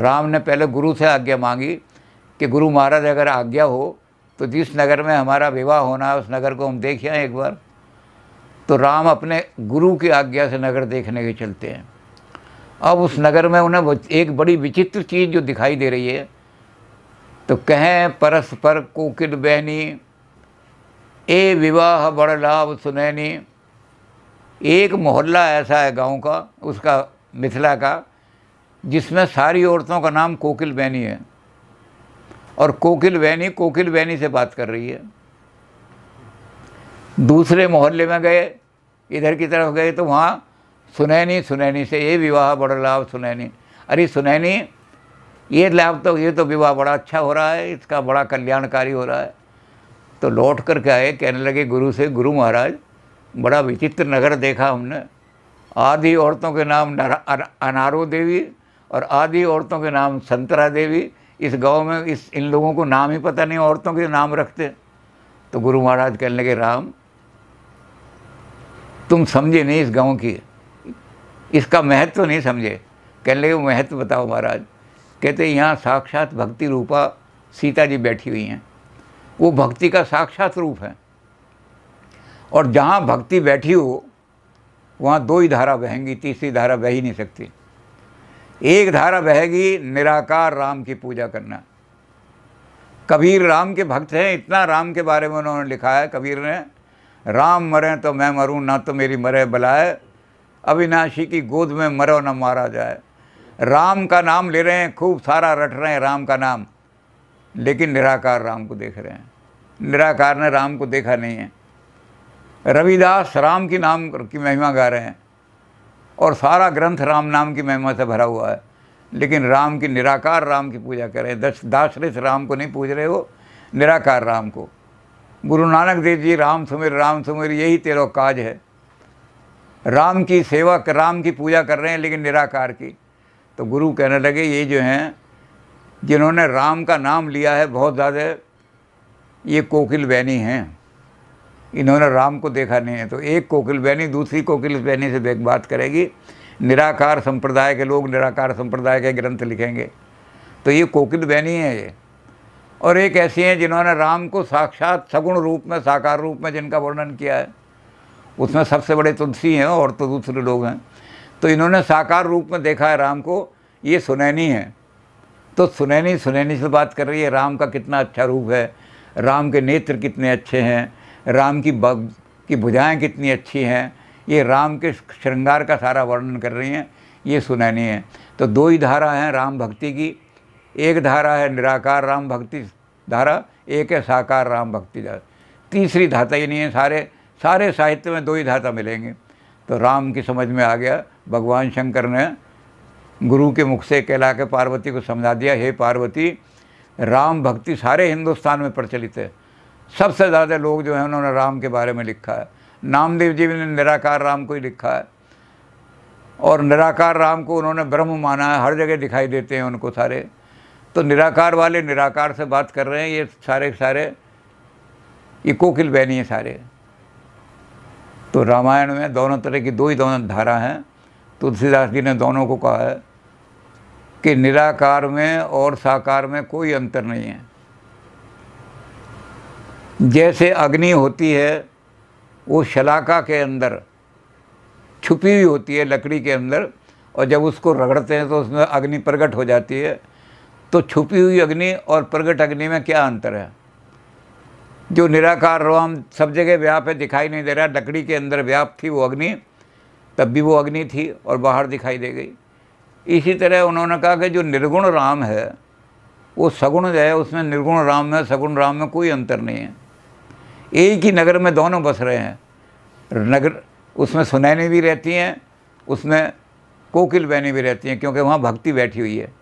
राम ने पहले गुरु से आज्ञा मांगी कि गुरु महाराज अगर आज्ञा हो तो जिस नगर में हमारा विवाह होना है उस नगर को हम देख आएं एक बार। तो राम अपने गुरु की आज्ञा से नगर देखने के चलते हैं। अब उस नगर में उन्हें एक बड़ी विचित्र चीज़ जो दिखाई दे रही है, तो कहें परस्पर कोकिल बहनी, ए विवाह बड़ लाभ सुनैनी। एक मोहल्ला ऐसा है गांव का, उसका मिथिला का, जिसमें सारी औरतों का नाम कोकिल बहनी है, और कोकिल बहनी से बात कर रही है। दूसरे मोहल्ले में गए, इधर की तरफ गए, तो वहाँ सुनैनी से, ये विवाह बड़ा लाभ सुनैनी। अरे सुनैनी, ये लाभ तो, ये तो विवाह बड़ा अच्छा हो रहा है, इसका बड़ा कल्याणकारी हो रहा है। तो लौट कर के आए, कहने लगे गुरु से, गुरु महाराज बड़ा विचित्र नगर देखा हमने। आधी औरतों के नाम अनारो देवी और आधी औरतों के नाम संतरा देवी। इस गांव में इन लोगों को नाम ही पता नहीं, औरतों के नाम रखते। तो गुरु महाराज कहने लगे, राम तुम समझे नहीं इस गांव की, इसका महत्व नहीं समझे। कहने लगे महत्व बताओ महाराज। कहते यहाँ साक्षात भक्ति रूपा सीता जी बैठी हुई हैं, वो भक्ति का साक्षात रूप है। और जहाँ भक्ति बैठी हो वहाँ दो ही धारा बहेंगी, तीसरी धारा बह ही नहीं सकती। एक धारा बहेगी निराकार राम की पूजा करना। कबीर राम के भक्त हैं, इतना राम के बारे में उन्होंने लिखा है कबीर ने, राम मरे तो मैं मरूं, ना तो मेरी मरे बलाए, अविनाशी की गोद में मरो न मारा जाए। राम का नाम ले रहे हैं, खूब सारा रट रहे हैं राम का नाम, लेकिन निराकार राम को देख रहे हैं। निराकार ने राम को देखा नहीं है। रविदास राम की नाम की महिमा गा रहे हैं और सारा ग्रंथ राम नाम की महिमा से भरा हुआ है, लेकिन राम की, निराकार राम की पूजा कर रहे हैं। दासरथ राम को नहीं पूज रहे हो, निराकार राम को। गुरु नानक देव जी राम सुमिर यही तेरा काज है। राम की सेवा, राम की पूजा कर रहे हैं, लेकिन निराकार की। तो गुरु कहने लगे, ये जो हैं जिन्होंने राम का नाम लिया है बहुत ज़्यादा, ये कोकिल बहनी हैं, इन्होंने राम को देखा नहीं है। तो एक कोकिल बहनी दूसरी कोकिल बहनी से बात करेगी। निराकार संप्रदाय के लोग निराकार संप्रदाय के ग्रंथ लिखेंगे, तो ये कोकिल बहनी है ये। और एक ऐसी हैं जिन्होंने राम को साक्षात सगुण रूप में, साकार रूप में जिनका वर्णन किया है, उसमें सबसे बड़े तुलसी हैं और तो दूसरे लोग हैं। तो इन्होंने साकार रूप में देखा है राम को, ये सुनैनी है। तो सुनैनी से बात कर रही है, राम का कितना अच्छा रूप है, राम के नेत्र कितने अच्छे हैं, राम की भुजाएं कितनी अच्छी हैं, ये राम के श्रृंगार का सारा वर्णन कर रही हैं, ये सुनैनी है। तो दो ही धारा हैं राम भक्ति की, एक धारा है निराकार राम भक्ति धारा, एक है साकार राम भक्ति धारा। तीसरी धाता ही नहीं है। सारे साहित्य में दो ही धाता मिलेंगे। तो राम की समझ में आ गया। भगवान शंकर ने गुरु के मुख से कहला के पार्वती को समझा दिया, हे पार्वती, राम भक्ति सारे हिंदुस्तान में प्रचलित है। सबसे ज़्यादा लोग जो हैं उन्होंने राम के बारे में लिखा है। नामदेव जी ने निराकार राम को ही लिखा है, और निराकार राम को उन्होंने ब्रह्म माना है, हर जगह दिखाई देते हैं उनको सारे। तो निराकार वाले निराकार से बात कर रहे हैं, ये सारे ये कोकिल बहनी है सारे। तो रामायण में दोनों तरह की दोनों धारा हैं। तुलसीदास जी ने दोनों को कहा है कि निराकार में और साकार में कोई अंतर नहीं है। जैसे अग्नि होती है वो शलाका के अंदर छुपी हुई होती है, लकड़ी के अंदर, और जब उसको रगड़ते हैं तो उसमें अग्नि प्रकट हो जाती है। तो छुपी हुई अग्नि और प्रकट अग्नि में क्या अंतर है? जो निराकार राम सब जगह व्याप है, दिखाई नहीं दे रहा, लकड़ी के अंदर व्याप थी वो अग्नि, तब भी वो अग्नि थी और बाहर दिखाई दे गई। इसी तरह उन्होंने कहा कि जो निर्गुण राम है वो सगुण है, उसमें निर्गुण राम में सगुण राम में कोई अंतर नहीं है। एक ही नगर में दोनों बस रहे हैं। नगर, उसमें सुनैनी भी रहती हैं, उसमें कोकिल बहनी भी रहती हैं, क्योंकि वहाँ भक्ति बैठी हुई है।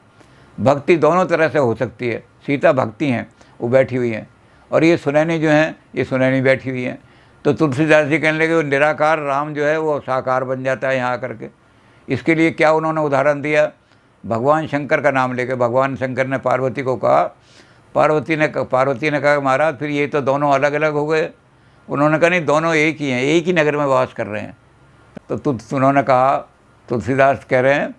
भक्ति दोनों तरह से हो सकती है। सीता भक्ति हैं, वो बैठी हुई हैं, और ये सुनैनी जो हैं, ये सुनैनी बैठी हुई हैं। तो तुलसीदास जी कहने लगे वो निराकार राम जो है वो साकार बन जाता है यहाँ आकर के। इसके लिए क्या उन्होंने उदाहरण दिया? भगवान शंकर का नाम लेकर भगवान शंकर ने पार्वती को कहा, पार्वती ने कहा महाराज फिर ये तो दोनों अलग अलग हो गए। उन्होंने कहा नहीं, दोनों एक ही हैं, एक ही नगर में वास कर रहे हैं। तो उन्होंने कहा, तुलसीदास कह रहे हैं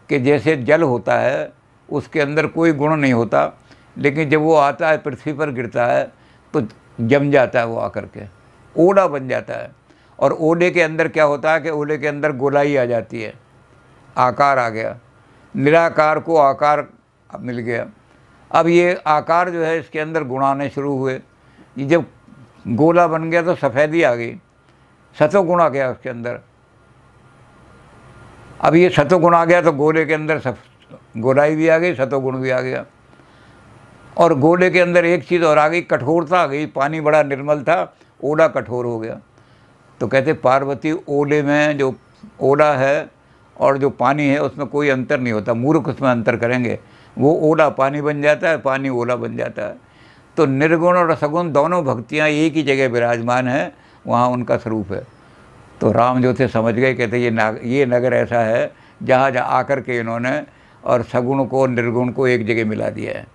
कि जैसे जल होता है, उसके अंदर कोई गुण नहीं होता, लेकिन जब वो आता है पृथ्वी पर गिरता है तो जम जाता है, वो आकर के ओड़ा बन जाता है। और ओले के अंदर क्या होता है कि ओले के अंदर गोलाई आ जाती है, आकार आ गया, निराकार को आकार मिल गया। अब ये आकार जो है इसके अंदर गुण आने शुरू हुए। ये जब गोला बन गया तो सफ़ेदी आ गई, सतोगुण आ गया उसके अंदर। अब ये सतोगुण आ गया तो गोले के अंदर गोलाई भी आ गई, सतोगुण भी आ गया। और गोले के अंदर एक चीज़ और आ गई, कठोरता आ गई। पानी बड़ा निर्मल था, ओला कठोर हो गया। तो कहते पार्वती ओले में जो ओला है और जो पानी है उसमें कोई अंतर नहीं होता, मूर्ख उसमें अंतर करेंगे, वो ओला पानी बन जाता है, पानी ओला बन जाता है। तो निर्गुण और रसगुण दोनों भक्तियाँ एक ही जगह विराजमान है, वहाँ उनका स्वरूप है। तो राम जो थे समझ गए, कहते ये नगर ऐसा है जहाँ आकर के इन्होंने और सगुण को निर्गुण को एक जगह मिला दिया है।